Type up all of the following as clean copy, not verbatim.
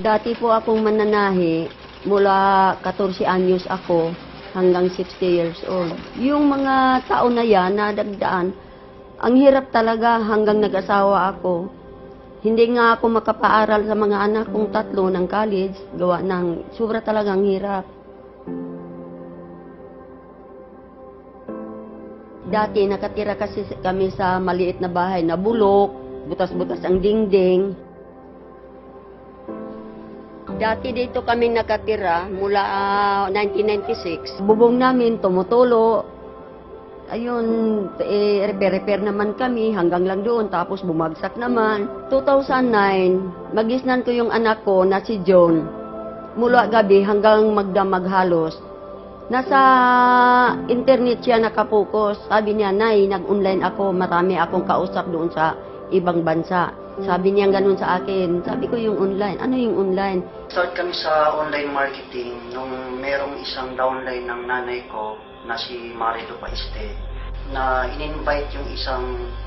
Dati po akong mananahi, mula 14 anyos ako hanggang 60 years old. Yung mga taon na yan, nadagdaan, ang hirap talaga hanggang nag-asawa ako. Hindi nga ako makapaaral sa mga anak kong tatlo ng college, gawa ng sobra talagang hirap. Dati nakatira kasi kami sa maliit na bahay na bulok, butas-butas ang dingding. Dati dito kami nakatira mula 1996. Bubong namin tumutulo. Ayun, repair naman kami hanggang lang doon, tapos bumagsak naman. 2009, magisnan ko yung anak ko na si John. Mula gabi hanggang magdamag halos. Nasa internet siya nakapokus. Sabi niya, Nay, nag-online ako, marami akong kausap doon sa ibang bansa. Sabi niya ganun sa akin. Sabi ko yung online. Ano yung online? Start kami sa online marketing nung merong isang downline ng nanay ko na si Marito Paiste na in-invite yung isang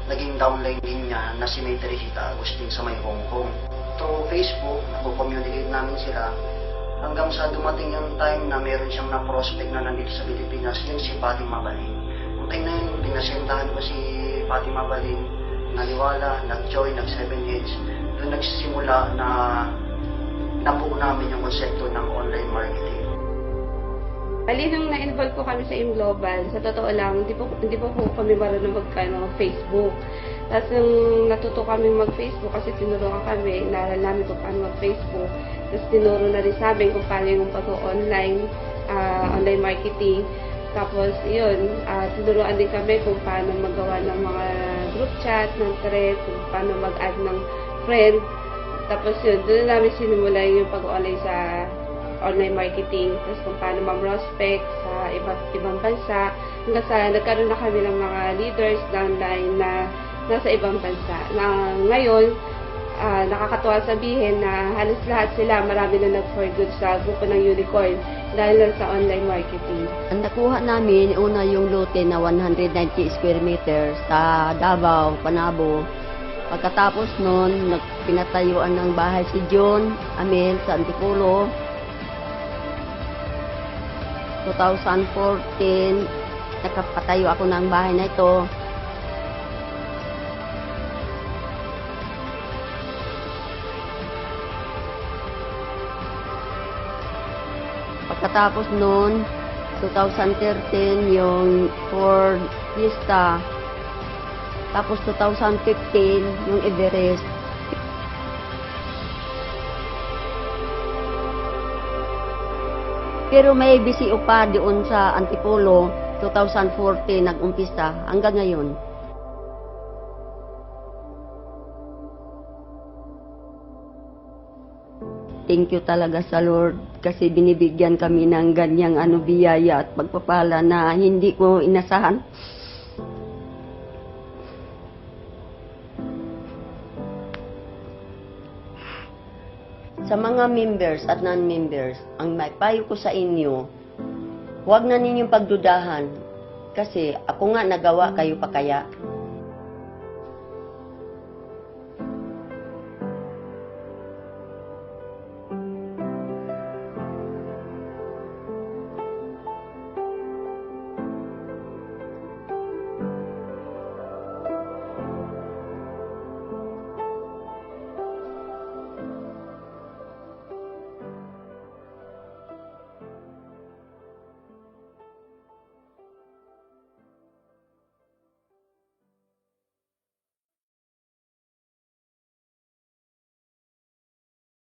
naging downline din niya na si May Teresita Agustin sa may Hong Kong. Through Facebook, nako-communicate namin sila hanggang sa dumating yung time na meron siyang na-prospect na nandito sa Pilipinas, yun si Fatima Balin. Kung tayo na yun, pinasentahan ko si Fatima Balin, naniwala, nag-join, nag-7 heads. Doon nagsisimula na nabuo namin yung konsepto ng online marketing. Bali, nung na-involve po kami sa IM Global, sa totoo lang, hindi po kami marunong mag-Facebook. Tapos nung natuto kami mag-Facebook, kasi tinuruan kami, inaral namin kung paano mag-Facebook. Tapos tinuro na rin sa amin kung paano yung pag-online, online marketing. Tapos yun, tinuruan din kami kung paano magawa ng mga group chat, ng thread, kung paano mag-add ng friend. Tapos yun, doon namin sinimula yung pag-online sa online marketing, tapos kung paano mag-prospect sa ibang bansa, hanggang sa nagkaroon na kami ng mga leaders downline na nasa ibang bansa. Na ngayon, nakakatuwa sabihin na halos lahat sila, marami na nag-for good sa grupo ng Unicorn dahil lang sa online marketing. Ang nakuha namin, una yung lote na 190 square meters sa Davao, Panabo. Pagkatapos nun, pinatayuan ng bahay si John Amel sa Antipolo. 2014, nakapatayo ako ng bahay na ito. Pagkatapos noon, 2013, yung Ford Fiesta. Tapos 2015, yung Everest. Pero may BCO pa doon sa Antipolo, 2014 nag-umpisa hanggang ngayon. Thank you talaga sa Lord kasi binibigyan kami ng ganyang biyaya at pagpapala na hindi ko inasahan. Sa mga members at non-members, ang may payo ko sa inyo, huwag na ninyong pagdudahan kasi ako nga nagawa, kayo pa kaya.